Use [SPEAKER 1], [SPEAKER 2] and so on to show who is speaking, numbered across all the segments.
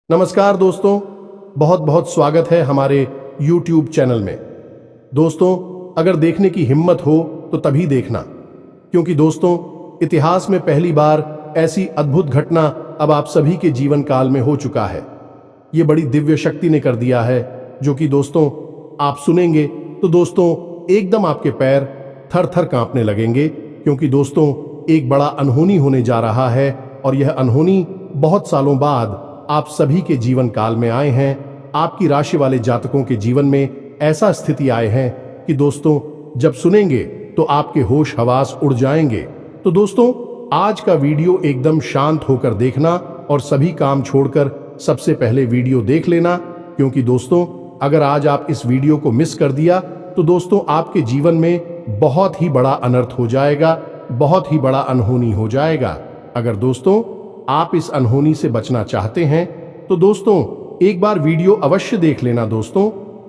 [SPEAKER 1] नमस्कार दोस्तों, बहुत बहुत स्वागत है हमारे YouTube चैनल में। दोस्तों, अगर देखने की हिम्मत हो तो तभी देखना, क्योंकि दोस्तों इतिहास में पहली बार ऐसी अद्भुत घटना अब आप सभी के जीवन काल में हो चुका है। ये बड़ी दिव्य शक्ति ने कर दिया है, जो कि दोस्तों आप सुनेंगे तो दोस्तों एकदम आपके पैर थर थर कांपने लगेंगे, क्योंकि दोस्तों एक बड़ा अनहोनी होने जा रहा है और यह अनहोनी बहुत सालों बाद आप सभी के जीवन काल में आए हैं। आपकी राशि वाले जातकों के जीवन में ऐसा स्थिति आए हैं कि दोस्तों जब सुनेंगे तो आपके होश हवास उड़ जाएंगे। तो दोस्तों आज का वीडियो एकदम शांत होकर देखना और सभी काम छोड़कर सबसे पहले वीडियो देख लेना, क्योंकि दोस्तों अगर आज आप इस वीडियो को मिस कर दिया तो दोस्तों आपके जीवन में बहुत ही बड़ा अनर्थ हो जाएगा, बहुत ही बड़ा अनहोनी हो जाएगा। अगर दोस्तों आप इस अनहोनी से बचना चाहते हैं तो दोस्तों एक बार वीडियो अवश्य देख लेना। दोस्तों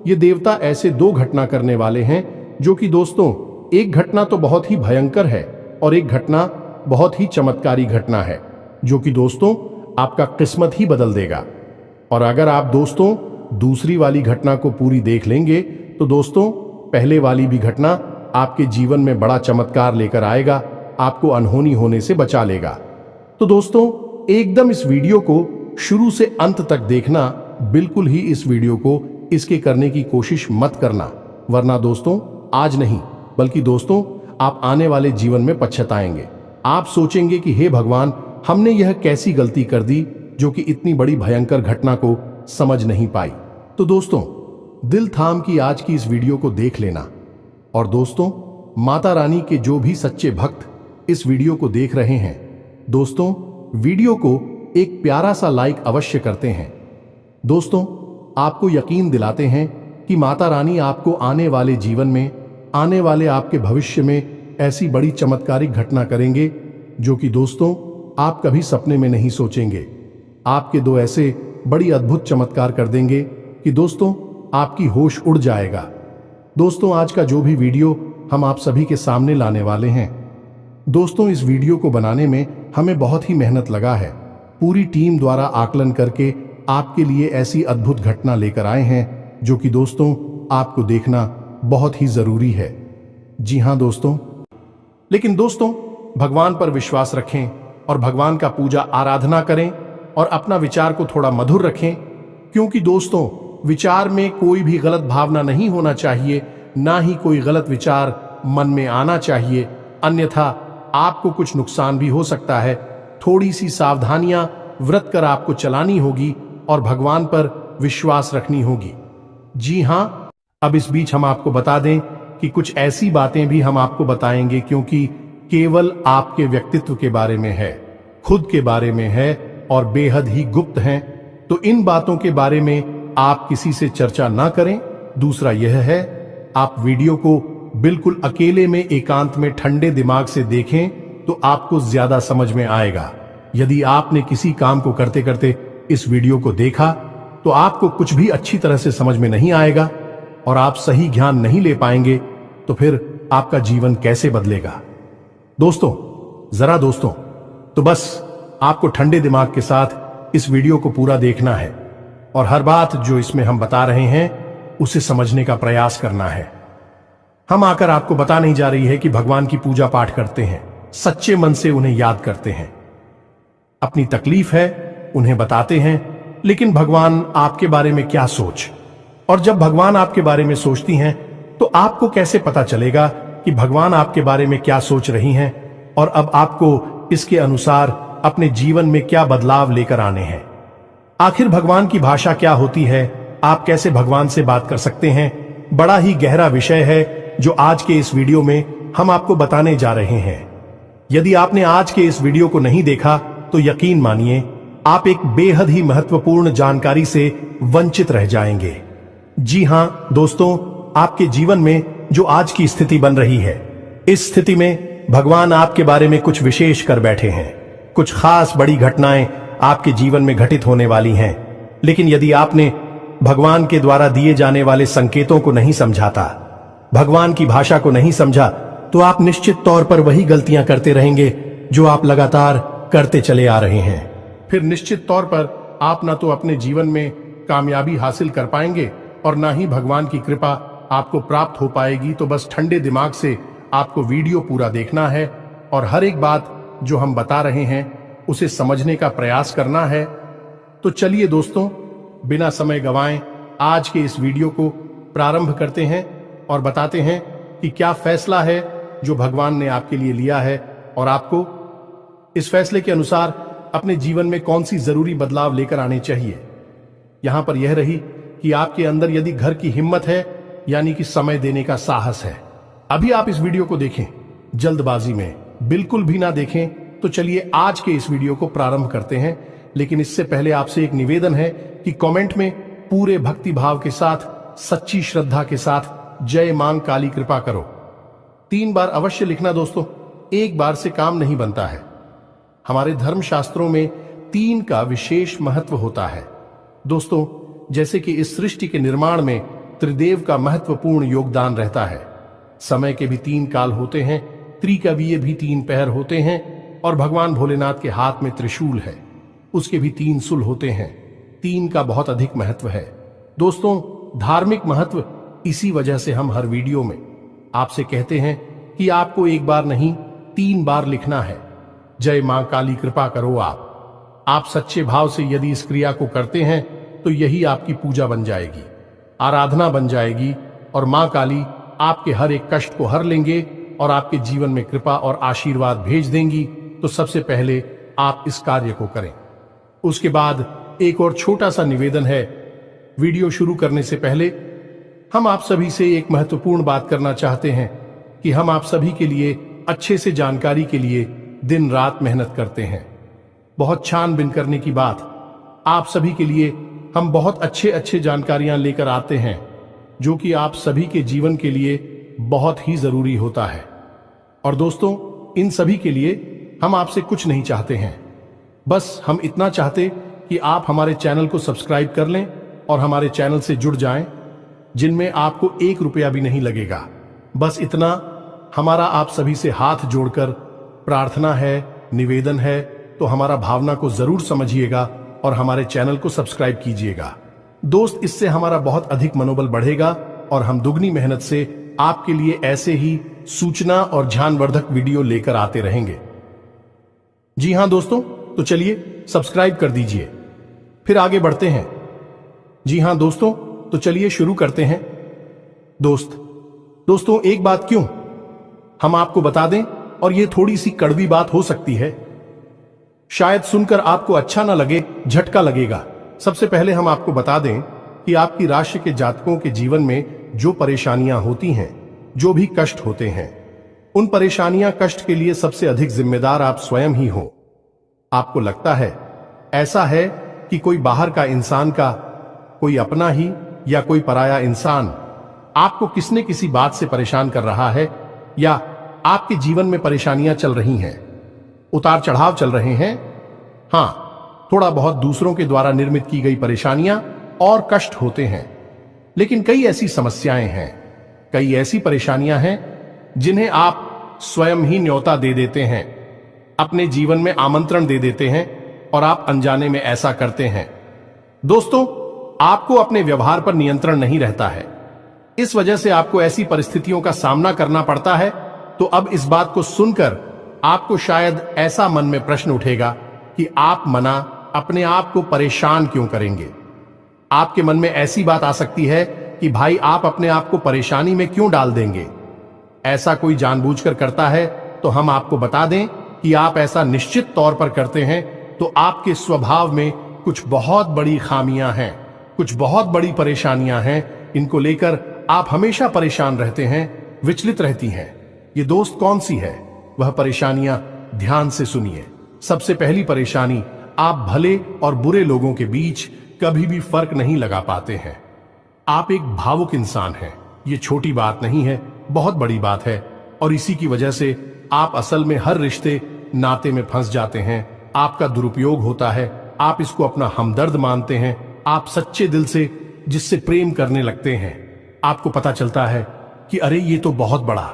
[SPEAKER 1] ये देवता ऐसे दो घटना करने वाले हैं, जो कि दोस्तों एक घटना तो बहुत ही भयंकर है और एक घटना बहुत ही चमत्कारी घटना है, जो कि दोस्तों आपका किस्मत ही बदल देगा। और अगर आप दोस्तों दूसरी वाली घटना को पूरी देख लेंगे तो दोस्तों पहले वाली भी घटना आपके जीवन में बड़ा चमत्कार लेकर आएगा, आपको अनहोनी होने से बचा लेगा। तो दोस्तों एकदम इस वीडियो को शुरू से अंत तक देखना, बिल्कुल ही इस वीडियो को इसके करने की कोशिश मत करना, वरना दोस्तों आज नहीं बल्कि दोस्तों आप आने वाले जीवन में पछताएंगे। आप सोचेंगे कि हे भगवान, हमने यह कैसी गलती कर दी जो कि इतनी बड़ी भयंकर घटना को समझ नहीं पाई। तो दोस्तों दिल थाम की आज की इस वीडियो को देख लेना। और दोस्तों माता रानी के जो भी सच्चे भक्त इस वीडियो को देख रहे हैं, दोस्तों वीडियो को एक प्यारा सा लाइक अवश्य करते हैं। दोस्तों आपको यकीन दिलाते हैं कि माता रानी आपको आने वाले जीवन में, आने वाले आपके भविष्य में ऐसी बड़ी चमत्कारिक घटना करेंगे जो कि दोस्तों आप कभी सपने में नहीं सोचेंगे। आपके दो ऐसे बड़ी अद्भुत चमत्कार कर देंगे कि दोस्तों आपकी होश उड़ जाएगा। दोस्तों आज का जो भी वीडियो हम आप सभी के सामने लाने वाले हैं, दोस्तों इस वीडियो को बनाने में हमें बहुत ही मेहनत लगा है। पूरी टीम द्वारा आकलन करके आपके लिए ऐसी अद्भुत घटना लेकर आए हैं जो कि दोस्तों आपको देखना बहुत ही जरूरी है। जी हां दोस्तों, लेकिन दोस्तों भगवान पर विश्वास रखें और भगवान का पूजा आराधना करें और अपना विचार को थोड़ा मधुर रखें, क्योंकि दोस्तों विचार में कोई भी गलत भावना नहीं होना चाहिए, ना ही कोई गलत विचार मन में आना चाहिए, अन्यथा आपको कुछ नुकसान भी हो सकता है। थोड़ी सी सावधानियां व्रत कर आपको चलानी होगी और भगवान पर विश्वास रखनी होगी। जी हां, अब इस बीच हम आपको बता दें कि कुछ ऐसी बातें भी हम आपको बताएंगे क्योंकि केवल आपके व्यक्तित्व के बारे में है, खुद के बारे में है और बेहद ही गुप्त हैं। तो इन बातों के बारे में आप किसी से चर्चा ना करें। दूसरा यह है, आप वीडियो को बिल्कुल अकेले में एकांत में ठंडे दिमाग से देखें तो आपको ज्यादा समझ में आएगा। यदि आपने किसी काम को करते करते इस वीडियो को देखा तो आपको कुछ भी अच्छी तरह से समझ में नहीं आएगा और आप सही ज्ञान नहीं ले पाएंगे, तो फिर आपका जीवन कैसे बदलेगा। दोस्तों तो बस आपको ठंडे दिमाग के साथ इस वीडियो को पूरा देखना है और हर बात जो इसमें हम बता रहे हैं उसे समझने का प्रयास करना है। हम आकर आपको बता नहीं जा रही है कि भगवान की पूजा पाठ करते हैं, सच्चे मन से उन्हें याद करते हैं, अपनी तकलीफ है उन्हें बताते हैं, लेकिन भगवान आपके बारे में क्या सोच, और जब भगवान आपके बारे में सोचती हैं तो आपको कैसे पता चलेगा कि भगवान आपके बारे में क्या सोच रही हैं और अब आपको इसके अनुसार अपने जीवन में क्या बदलाव लेकर आने हैं। आखिर भगवान की भाषा क्या होती है, आप कैसे भगवान से बात कर सकते हैं, बड़ा ही गहरा विषय है जो आज के इस वीडियो में हम आपको बताने जा रहे हैं। यदि आपने आज के इस वीडियो को नहीं देखा तो यकीन मानिए आप एक बेहद ही महत्वपूर्ण जानकारी से वंचित रह जाएंगे। जी हां दोस्तों, आपके जीवन में जो आज की स्थिति बन रही है, इस स्थिति में भगवान आपके बारे में कुछ विशेष कर बैठे हैं। कुछ खास बड़ी घटनाएं आपके जीवन में घटित होने वाली हैं, लेकिन यदि आपने भगवान के द्वारा दिए जाने वाले संकेतों को नहीं समझाता, भगवान की भाषा को नहीं समझा, तो आप निश्चित तौर पर वही गलतियां करते रहेंगे जो आप लगातार करते चले आ रहे हैं। फिर निश्चित तौर पर आप ना तो अपने जीवन में कामयाबी हासिल कर पाएंगे और ना ही भगवान की कृपा आपको प्राप्त हो पाएगी। तो बस ठंडे दिमाग से आपको वीडियो पूरा देखना है और हर एक बात जो हम बता रहे हैं उसे समझने का प्रयास करना है। तो चलिए दोस्तों, बिना समय गंवाएं आज के इस वीडियो को प्रारंभ करते हैं और बताते हैं कि क्या फैसला है जो भगवान ने आपके लिए लिया है और आपको इस फैसले के अनुसार अपने जीवन में कौन सी जरूरी बदलाव लेकर आने चाहिए। यहां पर यह रही कि आपके अंदर यदि घर की हिम्मत है, यानी कि समय देने का साहस है। अभी आप इस वीडियो को देखें, जल्दबाजी में बिल्कुल भी ना देखें। तो चलिए आज के इस वीडियो को प्रारंभ करते हैं। लेकिन इससे पहले आपसे एक निवेदन है कि कमेंट में पूरे भक्ति भाव के साथ, सच्ची श्रद्धा के साथ जय मां काली कृपा करो 3 बार अवश्य लिखना दोस्तों। एक बार से काम नहीं बनता है। हमारे धर्म शास्त्रों में 3 का विशेष महत्व होता है दोस्तों। जैसे कि इस सृष्टि के निर्माण में त्रिदेव का महत्वपूर्ण योगदान रहता है। समय के भी 3 काल होते हैं, त्रिकवीय भी 3 पहर होते हैं और भगवान भोलेनाथ के हाथ में त्रिशूल है, उसके भी 3 सुल होते हैं। 3 का बहुत अधिक महत्व है दोस्तों। धार्मिक महत्व इसी वजह से हम हर वीडियो में आपसे कहते हैं कि आपको एक बार नहीं 3 बार लिखना है, जय मां काली कृपा करो। आप सच्चे भाव से यदि इस क्रिया को करते हैं तो यही आपकी पूजा बन जाएगी, आराधना बन जाएगी और मां काली आपके हर एक कष्ट को हर लेंगे और आपके जीवन में कृपा और आशीर्वाद भेज देंगी। तो सबसे पहले आप इस कार्य को करें। उसके बाद एक और छोटा सा निवेदन है। वीडियो शुरू करने से पहले हम आप सभी से एक महत्वपूर्ण बात करना चाहते हैं कि हम आप सभी के लिए अच्छे से जानकारी के लिए दिन रात मेहनत करते हैं। बहुत छानबीन करने की बात, आप सभी के लिए हम बहुत अच्छे जानकारियां लेकर आते हैं जो कि आप सभी के जीवन के लिए बहुत ही जरूरी होता है। और दोस्तों, इन सभी के लिए हम आपसे कुछ नहीं चाहते हैं, बस हम इतना चाहते कि आप हमारे चैनल को सब्सक्राइब कर लें और हमारे चैनल से जुड़ जाएं, जिनमें आपको 1 रुपया भी नहीं लगेगा। बस इतना हमारा आप सभी से हाथ जोड़कर प्रार्थना है, निवेदन है। तो हमारा भावना को जरूर समझिएगा और हमारे चैनल को सब्सक्राइब कीजिएगा दोस्त। इससे हमारा बहुत अधिक मनोबल बढ़ेगा और हम दुगनी मेहनत से आपके लिए ऐसे ही सूचना और ज्ञानवर्धक वीडियो लेकर आते रहेंगे। जी हां दोस्तों, तो चलिए सब्सक्राइब कर दीजिए, फिर आगे बढ़ते हैं। जी हां दोस्तों, तो चलिए शुरू करते हैं। दोस्तों एक बात क्यों हम आपको बता दें, और ये थोड़ी सी कड़वी बात हो सकती है, शायद सुनकर आपको अच्छा ना लगे, झटका लगेगा। सबसे पहले हम आपको बता दें कि आपकी राशि के जातकों के जीवन में जो परेशानियां होती हैं, जो भी कष्ट होते हैं, उन परेशानियां कष्ट के लिए सबसे अधिक जिम्मेदार आप स्वयं ही हो। आपको लगता है ऐसा है कि कोई बाहर का इंसान का, कोई अपना ही या कोई पराया इंसान आपको किसी न किसी बात से परेशान कर रहा है, या आपके जीवन में परेशानियां चल रही हैं, उतार चढ़ाव चल रहे हैं। हां, थोड़ा बहुत दूसरों के द्वारा निर्मित की गई परेशानियां और कष्ट होते हैं, लेकिन कई ऐसी समस्याएं हैं, कई ऐसी परेशानियां हैं जिन्हें आप स्वयं ही न्योता दे देते हैं, अपने जीवन में आमंत्रण दे देते हैं और आप अनजाने में ऐसा करते हैं। दोस्तों, आपको अपने व्यवहार पर नियंत्रण नहीं रहता है, इस वजह से आपको ऐसी परिस्थितियों का सामना करना पड़ता है। तो अब इस बात को सुनकर आपको शायद ऐसा मन में प्रश्न उठेगा कि आप मना अपने आप को परेशान क्यों करेंगे। आपके मन में ऐसी बात आ सकती है कि भाई आप अपने आप को परेशानी में क्यों डाल देंगे। ऐसा कोई जानबूझकर करता है तो हम आपको बता दें कि आप ऐसा निश्चित तौर पर करते हैं तो आपके स्वभाव में कुछ बहुत बड़ी खामियां हैं, कुछ बहुत बड़ी परेशानियां हैं। इनको लेकर आप हमेशा परेशान रहते हैं, विचलित रहती हैं। ये दोस्त कौन सी है वह परेशानियां, ध्यान से सुनिए। सबसे पहली परेशानी, आप भले और बुरे लोगों के बीच कभी भी फर्क नहीं लगा पाते हैं। आप एक भावुक इंसान हैं, ये छोटी बात नहीं है, बहुत बड़ी बात है। और इसी की वजह से आप असल में हर रिश्ते नाते में फंस जाते हैं। आपका दुरुपयोग होता है, आप इसको अपना हमदर्द मानते हैं, आप सच्चे दिल से जिससे प्रेम करने लगते हैं। आपको पता चलता है कि अरे ये तो बहुत बड़ा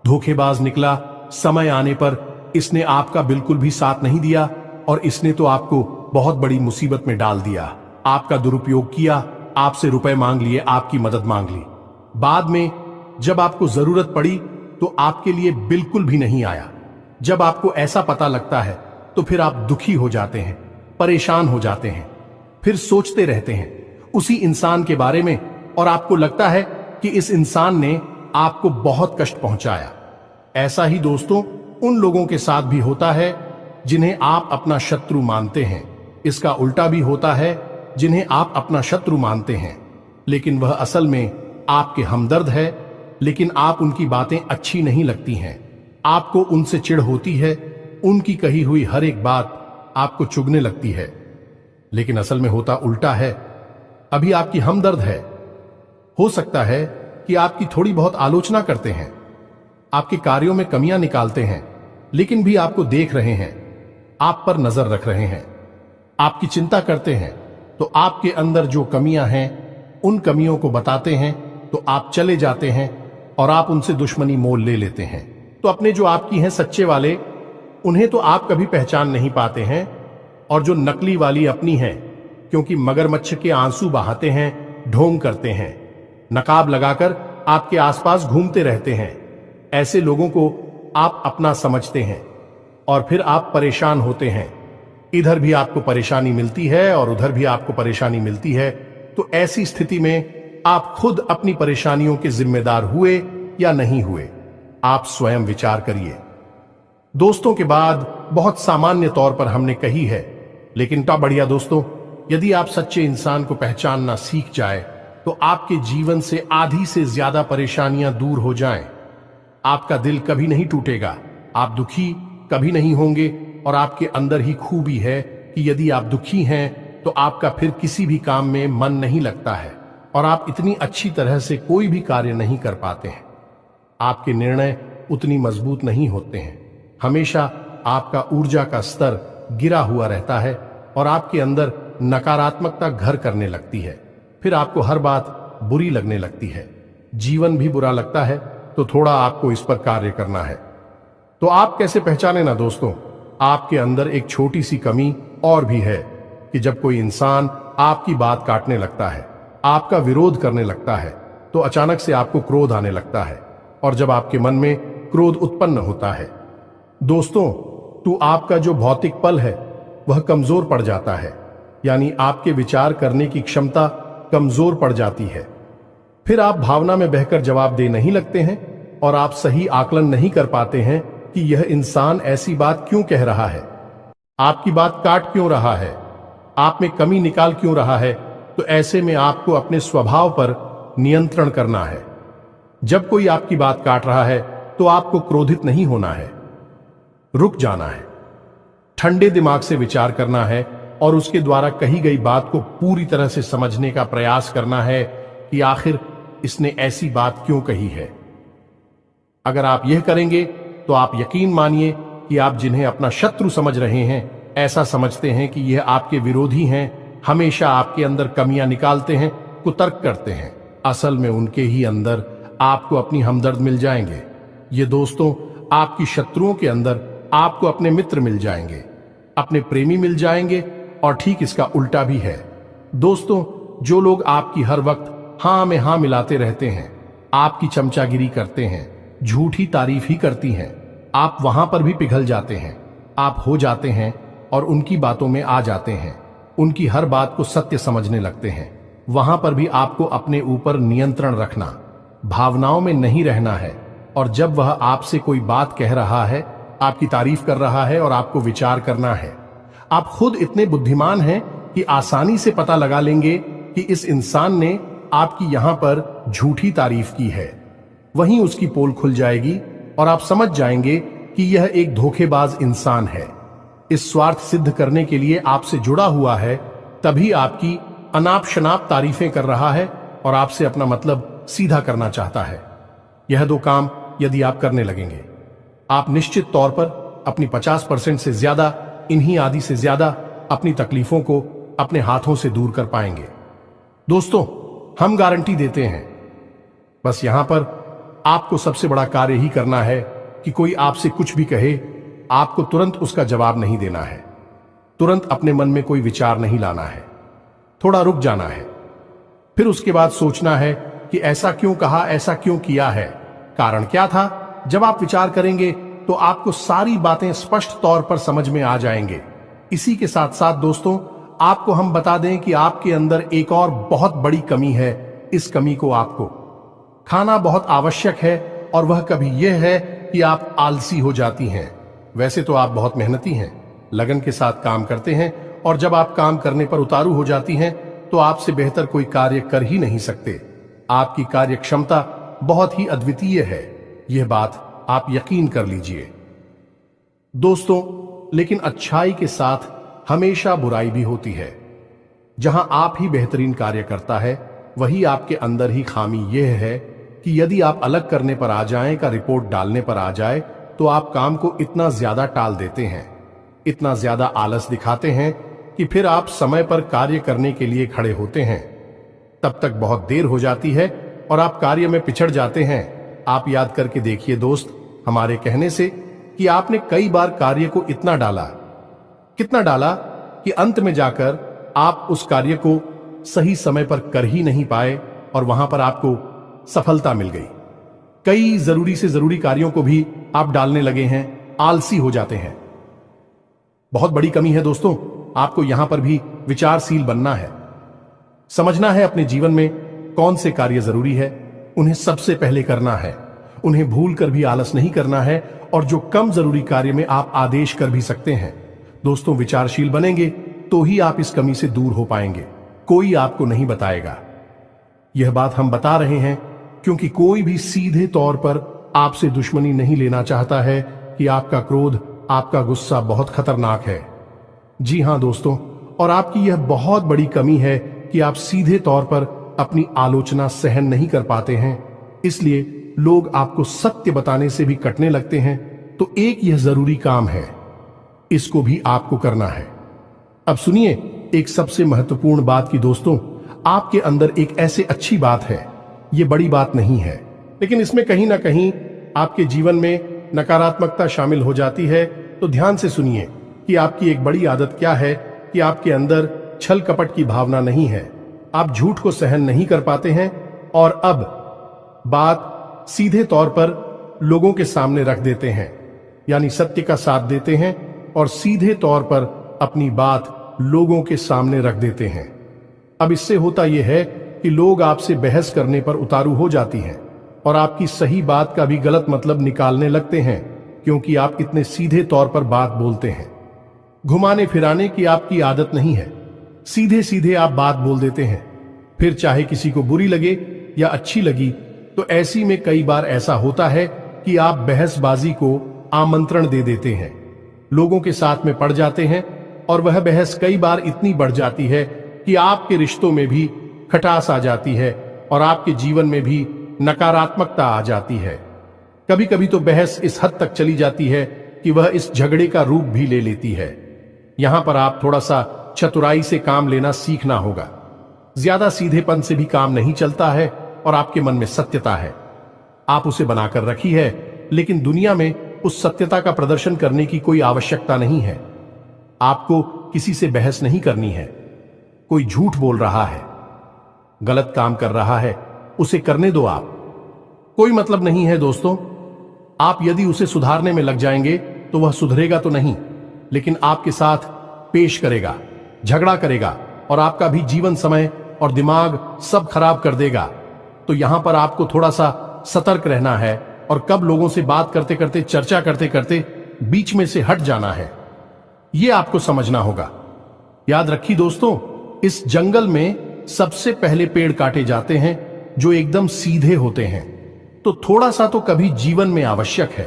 [SPEAKER 1] धोखेबाज निकला, समय आने पर इसने आपका बिल्कुल भी साथ नहीं दिया और इसने तो आपको बहुत बड़ी मुसीबत में डाल दिया, आपका दुरुपयोग किया, आपसे रुपए मांग लिए, आपकी मदद मांग ली। बाद में जब आपको जरूरत पड़ी तो आपके लिए बिल्कुल भी नहीं आया। जब आपको ऐसा पता लगता है तो फिर आप दुखी हो जाते हैं, परेशान हो जाते हैं, फिर सोचते रहते हैं उसी इंसान के बारे में और आपको लगता है कि इस इंसान ने आपको बहुत कष्ट पहुंचाया। ऐसा ही दोस्तों उन लोगों के साथ भी होता है जिन्हें आप अपना शत्रु मानते हैं। इसका उल्टा भी होता है, जिन्हें आप अपना शत्रु मानते हैं लेकिन वह असल में आपके हमदर्द है, लेकिन आप उनकी बातें अच्छी नहीं लगती हैं, आपको उनसे चिढ़ होती है, उनकी कही हुई हर एक बात आपको चुभने लगती है। लेकिन असल में होता उल्टा है। अभी आपकी हमदर्द है, हो सकता है कि आपकी थोड़ी बहुत आलोचना करते हैं, आपके कार्यों में कमियां निकालते हैं, लेकिन भी आपको देख रहे हैं, आप पर नजर रख रहे हैं, आपकी चिंता करते हैं, तो आपके अंदर जो कमियां हैं उन कमियों को बताते हैं तो आप चले जाते हैं और आप उनसे दुश्मनी मोल ले लेते हैं। तो अपने जो आपकी हैं सच्चे वाले, उन्हें तो आप कभी पहचान नहीं पाते हैं, और जो नकली वाली अपनी हैं, क्योंकि मगरमच्छ के आंसू बहाते हैं, ढोंग करते हैं, नकाब लगाकर आपके आसपास घूमते रहते हैं, ऐसे लोगों को आप अपना समझते हैं और फिर आप परेशान होते हैं। इधर भी आपको परेशानी मिलती है और उधर भी आपको परेशानी मिलती है। तो ऐसी स्थिति में आप खुद अपनी परेशानियों के जिम्मेदार हुए या नहीं हुए, आप स्वयं विचार करिए। दोस्तों के बाद बहुत सामान्य तौर पर हमने कही है, लेकिन टा बढ़िया दोस्तों, यदि आप सच्चे इंसान को पहचानना सीख जाए तो आपके जीवन से आधी से ज्यादा परेशानियां दूर हो जाएं। आपका दिल कभी नहीं टूटेगा, आप दुखी कभी नहीं होंगे, और आपके अंदर ही खूबी है कि यदि आप दुखी हैं तो आपका फिर किसी भी काम में मन नहीं लगता है और आप इतनी अच्छी तरह से कोई भी कार्य नहीं कर पाते हैं। आपके निर्णय उतनी मजबूत नहीं होते हैं, हमेशा आपका ऊर्जा का स्तर गिरा हुआ रहता है और आपके अंदर नकारात्मकता घर करने लगती है। फिर आपको हर बात बुरी लगने लगती है, जीवन भी बुरा लगता है, तो थोड़ा आपको इस पर कार्य करना है। तो आप कैसे पहचाने ना दोस्तों, आपके अंदर एक छोटी सी कमी और भी है कि जब कोई इंसान आपकी बात काटने लगता है, आपका विरोध करने लगता है, तो अचानक से आपको क्रोध आने लगता है, और जब आपके मन में क्रोध उत्पन्न होता है दोस्तों, तो आपका जो भौतिक पल है वह कमजोर पड़ जाता है, यानी आपके विचार करने की क्षमता कमजोर पड़ जाती है। फिर आप भावना में बहकर जवाब दे नहीं लगते हैं और आप सही आकलन नहीं कर पाते हैं कि यह इंसान ऐसी बात क्यों कह रहा है, आपकी बात काट क्यों रहा है, आप में कमी निकाल क्यों रहा है। तो ऐसे में आपको अपने स्वभाव पर नियंत्रण करना है। जब कोई आपकी बात काट रहा है तो आपको क्रोधित नहीं होना है, रुक जाना है, ठंडे दिमाग से विचार करना है और उसके द्वारा कही गई बात को पूरी तरह से समझने का प्रयास करना है कि आखिर इसने ऐसी बात क्यों कही है। अगर आप यह करेंगे तो आप यकीन मानिए कि आप जिन्हें अपना शत्रु समझ रहे हैं, ऐसा समझते हैं कि यह आपके विरोधी हैं, हमेशा आपके अंदर कमियां निकालते हैं, कुतर्क करते हैं, असल में उनके ही अंदर आपको अपनी हमदर्द मिल जाएंगे। ये दोस्तों, आपकी शत्रुओं के अंदर आपको अपने मित्र मिल जाएंगे, अपने प्रेमी मिल जाएंगे, और ठीक इसका उल्टा भी है। दोस्तों, जो लोग आपकी हर वक्त हां में हां मिलाते रहते हैं, आपकी चमचागिरी करते हैं, झूठी तारीफ ही करती हैं, आप वहां पर भी पिघल जाते हैं, आप हो जाते हैं और उनकी बातों में आ जाते हैं, उनकी हर बात को सत्य समझने लगते हैं। वहां पर भी आपको अपने ऊपर नियंत्रण रखना, भावनाओं में नहीं रहना है। और जब वह आपसे कोई बात कह रहा है, आपकी तारीफ कर रहा है, और आपको विचार करना है, आप खुद इतने बुद्धिमान हैं कि आसानी से पता लगा लेंगे कि इस इंसान ने आपकी यहां पर झूठी तारीफ की है। वहीं उसकी पोल खुल जाएगी और आप समझ जाएंगे कि यह एक धोखेबाज इंसान है, इस स्वार्थ सिद्ध करने के लिए आपसे जुड़ा हुआ है, तभी आपकी अनाप शनाप तारीफें कर रहा है और आपसे अपना मतलब सीधा करना चाहता है। यह दो काम यदि आप करने लगेंगे, आप निश्चित तौर पर अपनी 50% से ज्यादा, इन्हीं आदि से ज्यादा अपनी तकलीफों को अपने हाथों से दूर कर पाएंगे। दोस्तों, हम गारंटी देते हैं, बस यहां पर आपको सबसे बड़ा कार्य ही करना है कि कोई आपसे कुछ भी कहे, आपको तुरंत उसका जवाब नहीं देना है। तुरंत अपने मन में कोई विचार नहीं लाना है, थोड़ा रुक जाना है। फिर उसके बाद सोचना है कि ऐसा क्यों कहा, ऐसा क्यों किया है, कारण क्या था। जब आप विचार करेंगे तो आपको सारी बातें स्पष्ट तौर पर समझ में आ जाएंगे। इसी के साथ साथ दोस्तों, आपको हम बता दें कि आपके अंदर एक और बहुत बड़ी कमी है। इस कमी को आपको खाना बहुत आवश्यक है, और वह कभी यह है कि आप आलसी हो जाती हैं। वैसे तो आप बहुत मेहनती हैं, लगन के साथ काम करते हैं, और जब आप काम करने पर उतारू हो जाती हैं तो आपसे बेहतर कोई कार्य कर ही नहीं सकते। आपकी कार्य क्षमता बहुत ही अद्वितीय है, यह बात आप यकीन कर लीजिए दोस्तों। लेकिन अच्छाई के साथ हमेशा बुराई भी होती है। जहां आप ही बेहतरीन कार्य करता है, वही आपके अंदर ही खामी यह है कि यदि आप अलग करने पर आ जाएं का रिपोर्ट डालने पर आ जाए, तो आप काम को इतना ज्यादा टाल देते हैं, इतना ज्यादा आलस दिखाते हैं कि फिर आप समय पर कार्य करने के लिए खड़े होते हैं। तब तक बहुत देर हो जाती है और आप कार्य में पिछड़ जाते हैं। आप याद करके देखिए दोस्त, हमारे कहने से कि आपने कई बार कार्य को इतना डाला, कितना डाला कि अंत में जाकर आप उस कार्य को सही समय पर कर ही नहीं पाए, और वहां पर आपको सफलता मिल गई। कई जरूरी से जरूरी कार्यों को भी आप डालने लगे हैं, आलसी हो जाते हैं। बहुत बड़ी कमी है दोस्तों। आपको यहां पर भी विचारशील बनना है, समझना है अपने जीवन में कौन से कार्य जरूरी है, उन्हें सबसे पहले करना है, उन्हें भूल कर भी आलस नहीं करना है, और जो कम जरूरी कार्य में आप आदेश कर भी सकते हैं। दोस्तों, विचारशील बनेंगे तो ही आप इस कमी से दूर हो पाएंगे, कोई आपको नहीं बताएगा। यह बात हम बता रहे हैं क्योंकि कोई भी सीधे तौर पर आपसे दुश्मनी नहीं लेना चाहता है कि आपका क्रोध, आपका गुस्सा बहुत खतरनाक है। जी हां दोस्तों, और आपकी यह बहुत बड़ी कमी है कि आप सीधे तौर पर अपनी आलोचना सहन नहीं कर पाते हैं, इसलिए लोग आपको सत्य बताने से भी कटने लगते हैं। तो एक यह जरूरी काम है, इसको भी आपको करना है। अब सुनिए एक सबसे महत्वपूर्ण बात की दोस्तों, आपके अंदर एक ऐसे अच्छी बात है, ये बड़ी बात नहीं है, लेकिन इसमें कहीं ना कहीं आपके जीवन में नकारात्मकता शामिल हो जाती है। तो ध्यान से सुनिए कि आपकी एक बड़ी आदत क्या है कि आपके अंदर छल कपट की भावना नहीं है, आप झूठ को सहन नहीं कर पाते हैं, और अब बात सीधे तौर पर लोगों के सामने रख देते हैं, यानी सत्य का साथ देते हैं और सीधे तौर पर अपनी बात लोगों के सामने रख देते हैं। अब इससे होता यह है कि लोग आपसे बहस करने पर उतारू हो जाती हैं और आपकी सही बात का भी गलत मतलब निकालने लगते हैं, क्योंकि आप इतने सीधे तौर पर बात बोलते हैं। घुमाने फिराने की आपकी आदत नहीं है, सीधे सीधे आप बात बोल देते हैं, फिर चाहे किसी को बुरी लगे या अच्छी लगी। तो ऐसी में कई बार ऐसा होता है कि आप बहसबाजी को आमंत्रण दे देते हैं, लोगों के साथ में पड़ जाते हैं, और वह बहस कई बार इतनी बढ़ जाती है कि आपके रिश्तों में भी खटास आ जाती है और आपके जीवन में भी नकारात्मकता आ जाती है। कभी कभी तो बहस इस हद तक चली जाती है कि वह इस झगड़े का रूप भी ले लेती है। यहां पर आप थोड़ा सा चतुराई से काम लेना सीखना होगा। ज्यादा सीधेपन से भी काम नहीं चलता है, और आपके मन में सत्यता है, आप उसे बनाकर रखी है, लेकिन दुनिया में उस सत्यता का प्रदर्शन करने की कोई आवश्यकता नहीं है। आपको किसी से बहस नहीं करनी है। कोई झूठ बोल रहा है, गलत काम कर रहा है, उसे करने दो आप, कोई मतलब नहीं है दोस्तों। आप यदि उसे सुधारने में लग जाएंगे तो वह सुधरेगा तो नहीं, लेकिन आपके साथ पेश करेगा, झगड़ा करेगा, और आपका भी जीवन समय और दिमाग सब खराब कर देगा। तो यहां पर आपको थोड़ा सा सतर्क रहना है, और कब लोगों से बात करते करते, चर्चा करते करते बीच में से हट जाना है, यह आपको समझना होगा। याद रखिए दोस्तों, इस जंगल में सबसे पहले पेड़ काटे जाते हैं जो एकदम सीधे होते हैं। तो थोड़ा सा तो कभी जीवन में आवश्यक है,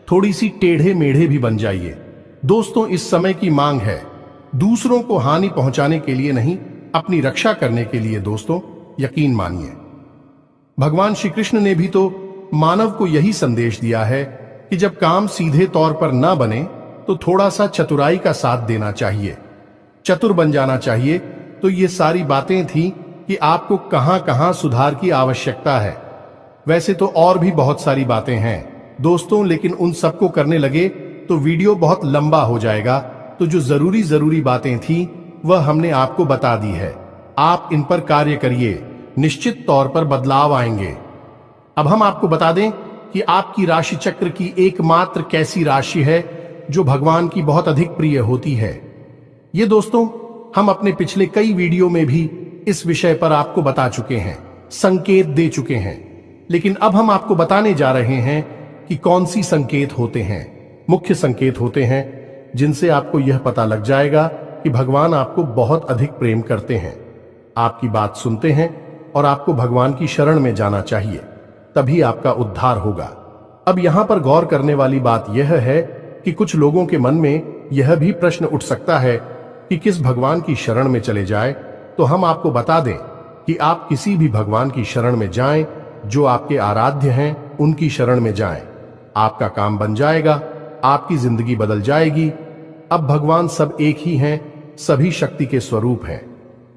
[SPEAKER 1] थोड़ी सी टेढ़े मेढ़े भी बन जाइए दोस्तों। इस समय की मांग है, दूसरों को हानि पहुंचाने के लिए नहीं, अपनी रक्षा करने के लिए दोस्तों, यकीन मानिए। भगवान श्री कृष्ण ने भी तो मानव को यही संदेश दिया है कि जब काम सीधे तौर पर ना बने तो थोड़ा सा चतुराई का साथ देना चाहिए, चतुर बन जाना चाहिए। तो ये सारी बातें थी कि आपको कहां कहां सुधार की आवश्यकता है। वैसे तो और भी बहुत सारी बातें हैं दोस्तों, लेकिन उन सबको करने लगे तो वीडियो बहुत लंबा हो जाएगा। तो तो जो जरूरी जरूरी बातें थी वह हमने आपको बता दी है। आप इन पर कार्य करिए, निश्चित तौर पर बदलाव आएंगे। अब हम आपको बता दें कि आपकी राशि चक्र की एकमात्र कैसी राशि है जो भगवान की बहुत अधिक प्रिय होती है। ये दोस्तों, हम अपने पिछले कई वीडियो में भी इस विषय पर आपको बता चुके हैं, संकेत दे चुके हैं, लेकिन अब हम आपको बताने जा रहे हैं कि कौन सी संकेत होते हैं। मुख्य संकेत होते हैं जिनसे आपको यह पता लग जाएगा कि भगवान आपको बहुत अधिक प्रेम करते हैं, आपकी बात सुनते हैं और आपको भगवान की शरण में जाना चाहिए, तभी आपका उद्धार होगा। अब यहां पर गौर करने वाली बात यह है कि कुछ लोगों के मन में यह भी प्रश्न उठ सकता है कि किस भगवान की शरण में चले जाए। तो हम आपको बता दें कि आप किसी भी भगवान की शरण में जाएं, जो आपके आराध्य हैं उनकी शरण में जाएं। आपका काम बन जाएगा, आपकी जिंदगी बदल जाएगी। अब भगवान सब एक ही हैं, सभी शक्ति के स्वरूप हैं,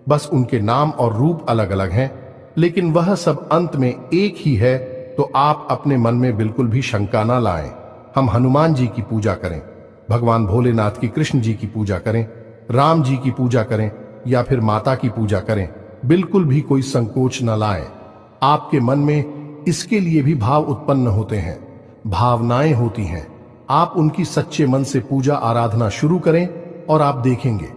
[SPEAKER 1] बस उनके नाम और रूप अलग अलग हैं, लेकिन वह सब अंत में एक ही है। तो आप अपने मन में बिल्कुल भी शंका ना लाएं। हम हनुमान जी की पूजा करें, भगवान भोलेनाथ की, कृष्ण जी की पूजा करें, राम जी की पूजा करें या फिर माता की पूजा करें, बिल्कुल भी कोई संकोच न लाएं। आपके मन में इसके लिए भी भाव उत्पन्न होते हैं, भावनाएं होती हैं। आप उनकी सच्चे मन से पूजा आराधना शुरू करें और आप देखेंगे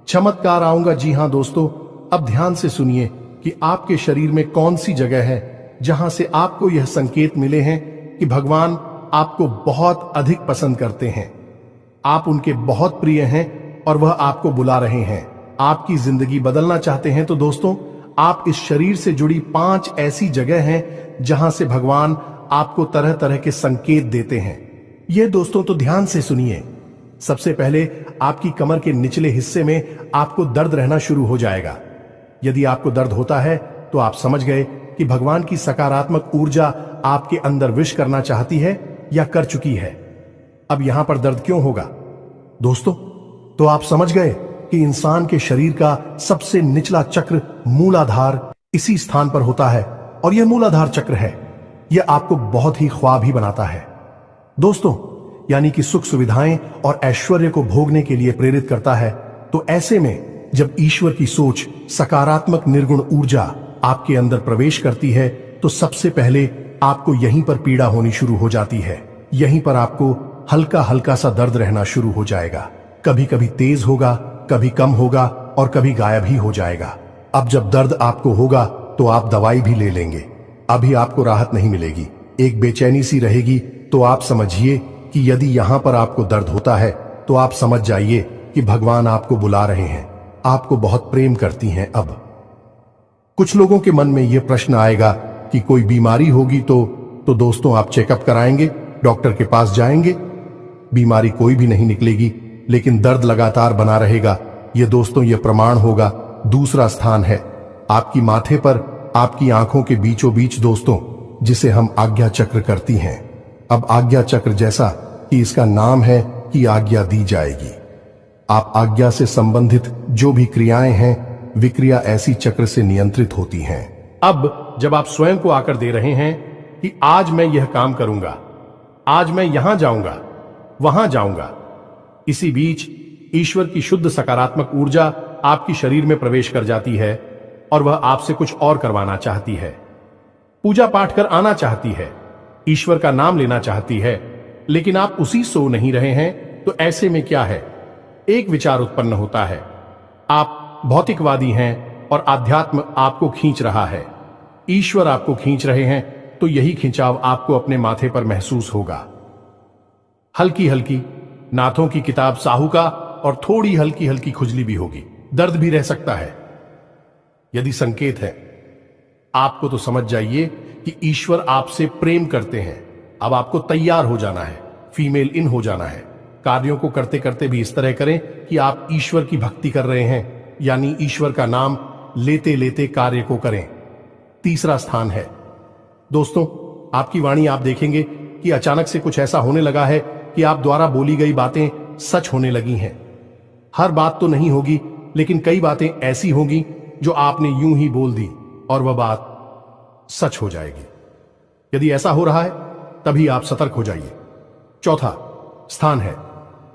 [SPEAKER 1] चमत्कार आऊंगा। जी हां दोस्तों, अब ध्यान से सुनिए कि आपके शरीर में कौन सी जगह है जहां से आपको यह संकेत मिले हैं कि भगवान आपको बहुत अधिक पसंद करते हैं, आप उनके बहुत प्रिय हैं और वह आपको बुला रहे हैं। आपकी जिंदगी बदलना चाहते हैं तो दोस्तों, आप इस शरीर से जुड़ी 5 ऐसी जगह हैं जहां से भगवान आपको तरह तरह के संकेत देते हैं। ये दोस्तों तो ध्यान से सुनिए। सबसे पहले आपकी कमर के निचले हिस्से में आपको दर्द रहना शुरू हो जाएगा। यदि आपको दर्द होता है तो आप समझ गए कि भगवान की सकारात्मक ऊर्जा आपके अंदर विश करना चाहती है या कर चुकी है। अब यहां पर दर्द क्यों होगा दोस्तों? तो आप समझ गए कि इंसान के शरीर का सबसे निचला चक्र मूलाधार इसी स्थान पर होता है और यह मूलाधार चक्र है, यह आपको बहुत ही ख्वाब ही बनाता है दोस्तों, यानी कि सुख सुविधाएं और ऐश्वर्य को भोगने के लिए प्रेरित करता है। तो ऐसे में जब ईश्वर की सोच, सकारात्मक निर्गुण ऊर्जा आपके अंदर प्रवेश करती है तो सबसे पहले आपको यहीं पर पीड़ा होनी शुरू हो जाती है। यहीं पर आपको हल्का हल्का सा दर्द रहना शुरू हो जाएगा। कभी कभी तेज होगा, कभी कम होगा और कभी गायब ही हो जाएगा। अब जब दर्द आपको होगा तो आप दवाई भी ले लेंगे, अभी आपको राहत नहीं मिलेगी, एक बेचैनी सी रहेगी। तो आप समझिए कि यदि यहां पर आपको दर्द होता है तो आप समझ जाइए कि भगवान आपको बुला रहे हैं, आपको बहुत प्रेम करती हैं। अब कुछ लोगों के मन में यह प्रश्न आएगा कि कोई बीमारी होगी तो दोस्तों आप चेकअप कराएंगे, डॉक्टर के पास जाएंगे, बीमारी कोई भी नहीं निकलेगी, लेकिन दर्द लगातार बना रहेगा। ये दोस्तों ये प्रमाण होगा। दूसरा स्थान है आपकी माथे पर, आपकी आंखों के बीचों बीच दोस्तों, जिसे हम आज्ञा चक्र करती हैं। अब आज्ञा चक्र जैसा कि इसका नाम है कि आज्ञा दी जाएगी। आप आज्ञा से संबंधित जो भी क्रियाएं हैं, विक्रिया ऐसी चक्र से नियंत्रित होती हैं। अब जब आप स्वयं को आकर दे रहे हैं कि आज मैं यह काम करूंगा, आज मैं यहां जाऊंगा, वहां जाऊंगा, इसी बीच ईश्वर की शुद्ध सकारात्मक ऊर्जा आपकी शरीर में प्रवेश कर जाती है और वह आपसे कुछ और करवाना चाहती है। पूजा पाठ कर आना चाहती है, ईश्वर का नाम लेना चाहती है, लेकिन आप उसी सो नहीं रहे हैं। तो ऐसे में क्या है, एक विचार उत्पन्न होता है, आप भौतिकवादी हैं और आध्यात्म आपको खींच रहा है, ईश्वर आपको खींच रहे हैं। तो यही खिंचाव आपको अपने माथे पर महसूस होगा। हल्की हल्की नाथों की किताब साहू का और थोड़ी हल्की हल्की खुजली भी होगी, दर्द भी रह सकता है। यदि संकेत है आपको तो समझ जाइए कि ईश्वर आपसे प्रेम करते हैं। अब आपको तैयार हो जाना है, फीमेल इन हो जाना है। कार्यों को करते करते भी इस तरह करें कि आप ईश्वर की भक्ति कर रहे हैं, यानी ईश्वर का नाम लेते लेते कार्य को करें। तीसरा स्थान है दोस्तों आपकी वाणी। आप देखेंगे कि अचानक से कुछ ऐसा होने लगा है कि आप द्वारा बोली गई बातें सच होने लगी हैं। हर बात तो नहीं होगी, लेकिन कई बातें ऐसी होंगी जो आपने यूं ही बोल दी और वह बात सच हो जाएगी। यदि ऐसा हो रहा है तभी आप सतर्क हो जाइए। चौथा स्थान है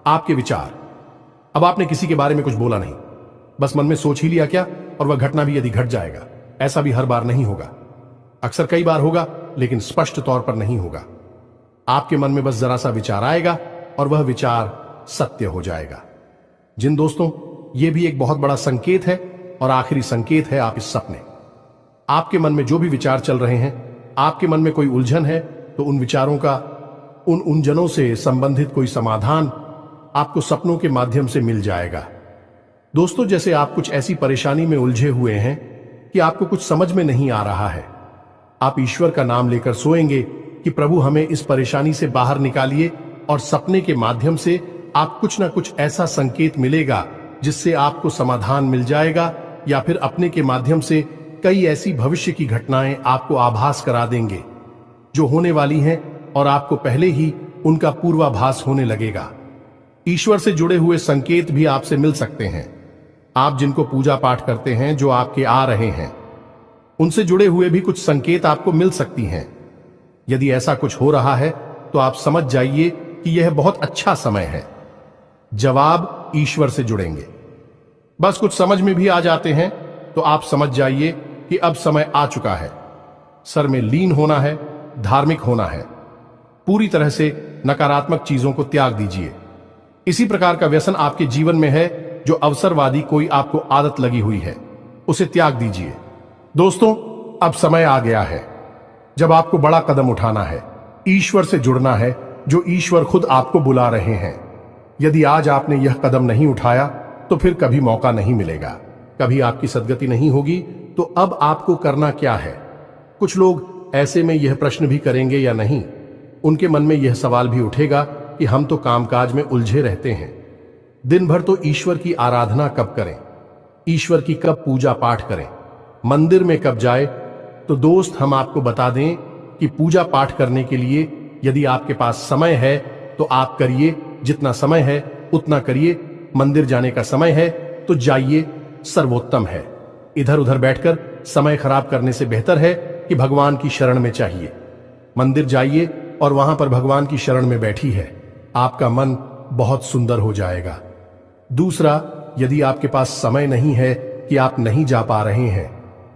[SPEAKER 1] आपके विचार। अब आपने किसी के बारे में कुछ बोला नहीं, बस मन में सोच ही लिया क्या, और वह घटना भी यदि घट जाएगा। ऐसा भी हर बार नहीं होगा, अक्सर कई बार होगा, लेकिन स्पष्ट तौर पर नहीं होगा। आपके मन में बस जरा सा विचार आएगा और वह विचार सत्य हो जाएगा। जिन दोस्तों, यह भी एक बहुत बड़ा संकेत है और आखिरी संकेत है आप इस सपने। आपके मन में जो भी विचार चल रहे हैं, आपके मन में कोई उलझन है, तो उन विचारों का, उन उलझनों से संबंधित कोई समाधान आपको सपनों के माध्यम से मिल जाएगा। दोस्तों, जैसे आप कुछ ऐसी परेशानी में उलझे हुए हैं कि आपको कुछ समझ में नहीं आ रहा है, आप ईश्वर का नाम लेकर सोएंगे कि प्रभु हमें इस परेशानी से बाहर निकालिए, और सपने के माध्यम से आप कुछ ना कुछ ऐसा संकेत मिलेगा जिससे आपको समाधान मिल जाएगा, या फिर अपने के माध्यम से कई ऐसी भविष्य की घटनाएं आपको आभास करा देंगे जो होने वाली हैं, और आपको पहले ही उनका पूर्वाभास होने लगेगा। ईश्वर से जुड़े हुए संकेत भी आपसे मिल सकते हैं। आप जिनको पूजा पाठ करते हैं, जो आपके आ रहे हैं, उनसे जुड़े हुए भी कुछ संकेत आपको मिल सकती हैं। यदि ऐसा कुछ हो रहा है तो आप समझ जाइए कि यह बहुत अच्छा समय है। जवाब ईश्वर से जुड़ेंगे। बस कुछ समझ में भी आ जाते हैं तो आप समझ जाइए कि अब समय आ चुका है। सर में लीन होना है, धार्मिक होना है। पूरी तरह से नकारात्मक चीजों को त्याग दीजिए। इसी प्रकार का व्यसन आपके जीवन में है जो अवसरवादी कोई आपको आदत लगी हुई है, उसे त्याग दीजिए। दोस्तों, अब समय आ गया है जब आपको बड़ा कदम उठाना है, ईश्वर से जुड़ना है, जो ईश्वर खुद आपको बुला रहे हैं। यदि आज आपने यह कदम नहीं उठाया तो फिर कभी मौका नहीं मिलेगा, कभी आपकी सद्गति नहीं होगी। तो अब आपको करना क्या है? कुछ लोग ऐसे में यह प्रश्न भी करेंगे या नहीं, उनके मन में यह सवाल भी उठेगा कि हम तो कामकाज में उलझे रहते हैं, दिन भर तो ईश्वर की आराधना कब करें, ईश्वर की कब पूजा पाठ करें, मंदिर में कब जाए। तो दोस्त, हम आपको बता दें कि पूजा पाठ करने के लिए यदि आपके पास समय है तो आप करिए, जितना समय है उतना करिए। मंदिर जाने का समय है तो जाइए, सर्वोत्तम है। इधर उधर बैठकर समय खराब करने से बेहतर है कि भगवान की शरण में चाहिए। मंदिर जाइए और वहां पर भगवान की शरण में बैठी है, आपका मन बहुत सुंदर हो जाएगा। दूसरा, यदि आपके पास समय नहीं है कि आप नहीं जा पा रहे हैं,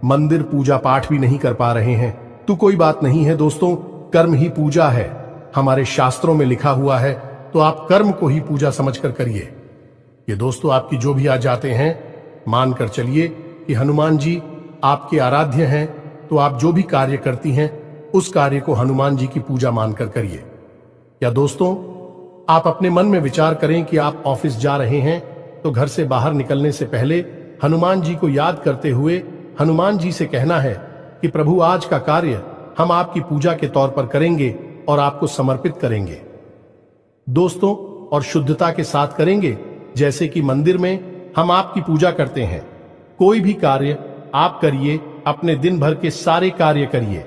[SPEAKER 1] मंदिर पूजा पाठ भी नहीं कर पा रहे हैं, तो कोई बात नहीं है दोस्तों, कर्म ही पूजा है। हमारे शास्त्रों में लिखा हुआ है, तो आप कर्म को ही पूजा समझकर करिए। ये दोस्तों, आपकी जो भी आ जाते हैं, मानकर चलिए कि हनुमान जी आपके आराध्य हैं, तो आप जो भी कार्य करती हैं उस कार्य को हनुमान जी की पूजा मानकर करिए। या दोस्तों, आप अपने मन में विचार करें कि आप ऑफिस जा रहे हैं, तो घर से बाहर निकलने से पहले हनुमान जी को याद करते हुए हनुमान जी से कहना है कि प्रभु, आज का कार्य हम आपकी पूजा के तौर पर करेंगे और आपको समर्पित करेंगे दोस्तों, और शुद्धता के साथ करेंगे, जैसे कि मंदिर में हम आपकी पूजा करते हैं। कोई भी कार्य आप करिए, अपने दिन भर के सारे कार्य करिए,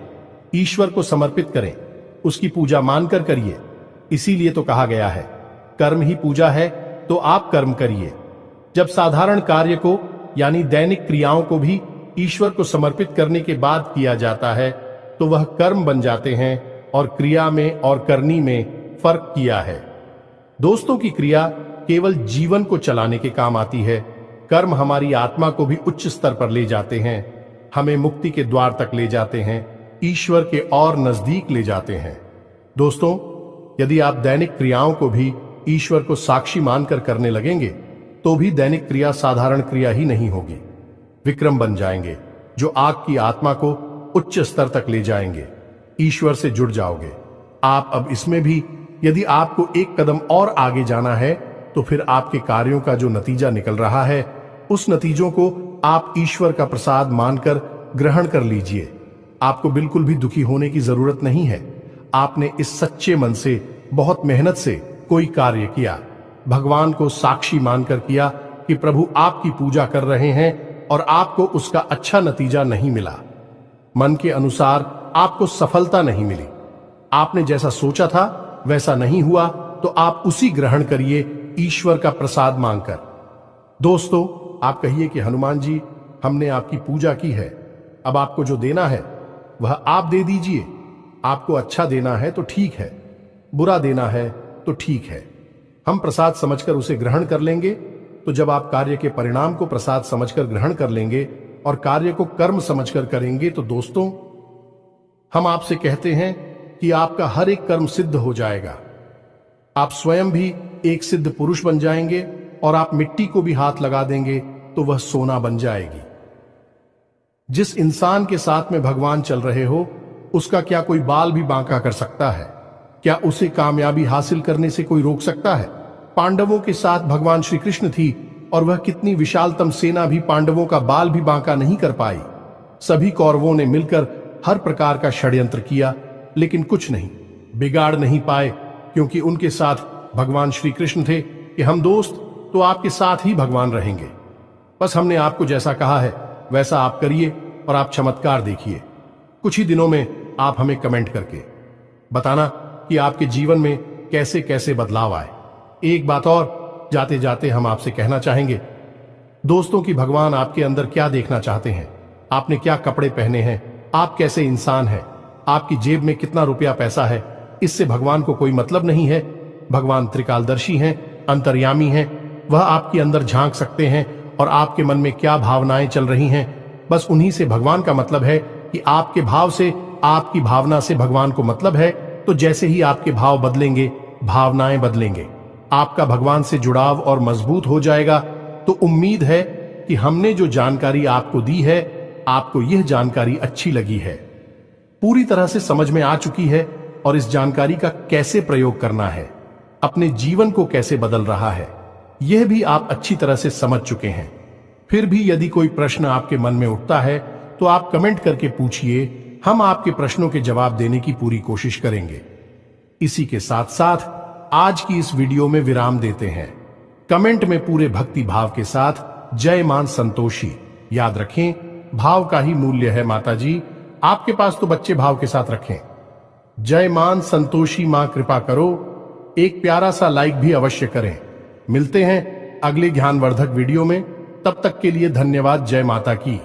[SPEAKER 1] ईश्वर को समर्पित करें, उसकी पूजा मानकर करिए। इसीलिए तो कहा गया है, कर्म ही पूजा है, तो आप कर्म करिए। जब साधारण कार्य को यानी दैनिक क्रियाओं को भी ईश्वर को समर्पित करने के बाद किया जाता है, तो वह कर्म बन जाते हैं, और क्रिया में और करनी में फर्क किया है। दोस्तों, की क्रिया केवल जीवन को चलाने के काम आती है, कर्म हमारी आत्मा को भी उच्च स्तर पर ले जाते हैं, हमें मुक्ति के द्वार तक ले जाते हैं, ईश्वर के और नजदीक ले जाते हैं। दोस्तों, यदि आप दैनिक क्रियाओं को भी ईश्वर को साक्षी मानकर करने लगेंगे, तो भी दैनिक क्रिया साधारण क्रिया ही नहीं होगी, विक्रम बन जाएंगे, जो आग की आत्मा को उच्च स्तर तक ले जाएंगे। ईश्वर से जुड़ जाओगे आप। अब इसमें भी यदि आपको एक कदम और आगे जाना है, तो फिर आपके कार्यों का जो नतीजा निकल रहा है, उस नतीजों को आप ईश्वर का प्रसाद मानकर ग्रहण कर लीजिए। आपको बिल्कुल भी दुखी होने की जरूरत नहीं है। आपने इस सच्चे मन से, बहुत मेहनत से कोई कार्य किया, भगवान को साक्षी मानकर किया कि प्रभु आपकी पूजा कर रहे हैं, और आपको उसका अच्छा नतीजा नहीं मिला, मन के अनुसार आपको सफलता नहीं मिली, आपने जैसा सोचा था वैसा नहीं हुआ, तो आप उसी ग्रहण करिए ईश्वर का प्रसाद मांगकर। दोस्तों, आप कहिए कि हनुमान जी, हमने आपकी पूजा की है, अब आपको जो देना है वह आप दे दीजिए। आपको अच्छा देना है तो ठीक है, बुरा देना है तो ठीक है, हम प्रसाद समझकर उसे ग्रहण कर लेंगे, तो जब आप कार्य के परिणाम को प्रसाद समझकर ग्रहण कर लेंगे और कार्य को कर्म समझकर करेंगे तो दोस्तों, हम आपसे कहते हैं कि आपका हर एक कर्म सिद्ध हो जाएगा। आप स्वयं भी एक सिद्ध पुरुष बन जाएंगे और आप मिट्टी को भी हाथ लगा देंगे तो वह सोना बन जाएगी। जिस इंसान के साथ में भगवान चल रहे हो, उसका क्या कोई बाल भी बांका कर सकता है? क्या उसे कामयाबी हासिल करने से कोई रोक सकता है? पांडवों के साथ भगवान श्री कृष्ण थी और वह कितनी विशालतम सेना भी पांडवों का बाल भी बांका नहीं कर पाई। सभी कौरवों ने मिलकर हर प्रकार का षड्यंत्र किया, लेकिन कुछ नहीं बिगाड़ नहीं पाए, क्योंकि उनके साथ भगवान श्री कृष्ण थे कि हम दोस्त तो आपके साथ ही भगवान रहेंगे। बस हमने आपको जैसा कहा है वैसा आप करिए और आप चमत्कार देखिए। कुछ ही दिनों में आप हमें कमेंट करके बताना कि आपके जीवन में कैसे कैसे बदलाव आए। एक बात और जाते जाते हम आपसे कहना चाहेंगे दोस्तों कि भगवान आपके अंदर क्या देखना चाहते हैं, आपने क्या कपड़े पहने हैं, आप कैसे इंसान हैं, आपकी जेब में कितना रुपया पैसा है, इससे भगवान को कोई मतलब नहीं है। भगवान त्रिकालदर्शी हैं, अंतर्यामी हैं, वह आपके अंदर झांक सकते हैं और आपके मन में क्या भावनाएं चल रही हैं, बस उन्हीं से भगवान का मतलब है कि आपके भाव से, आपकी भावना से भगवान को मतलब है। तो जैसे ही आपके भाव बदलेंगे, भावनाएं बदलेंगे, आपका भगवान से जुड़ाव और मजबूत हो जाएगा। तो उम्मीद है कि हमने जो जानकारी आपको दी है, आपको यह जानकारी अच्छी लगी है, पूरी तरह से समझ में आ चुकी है और इस जानकारी का कैसे प्रयोग करना है, अपने जीवन को कैसे बदल रहा है, यह भी आप अच्छी तरह से समझ चुके हैं। फिर भी यदि कोई प्रश्न आपके मन में उठता है तो आप कमेंट करके पूछिए, हम आपके प्रश्नों के जवाब देने की पूरी कोशिश करेंगे। इसी के साथ साथ आज की इस वीडियो में विराम देते हैं। कमेंट में पूरे भक्ति भाव के साथ जय मां संतोषी याद रखें, भाव का ही मूल्य है माता जी, आपके पास तो बच्चे भाव के साथ रखें। जय मां संतोषी मां कृपा करो, एक प्यारा सा लाइक भी अवश्य करें। मिलते हैं अगले ज्ञानवर्धक वीडियो में, तब तक के लिए धन्यवाद। जय माता की।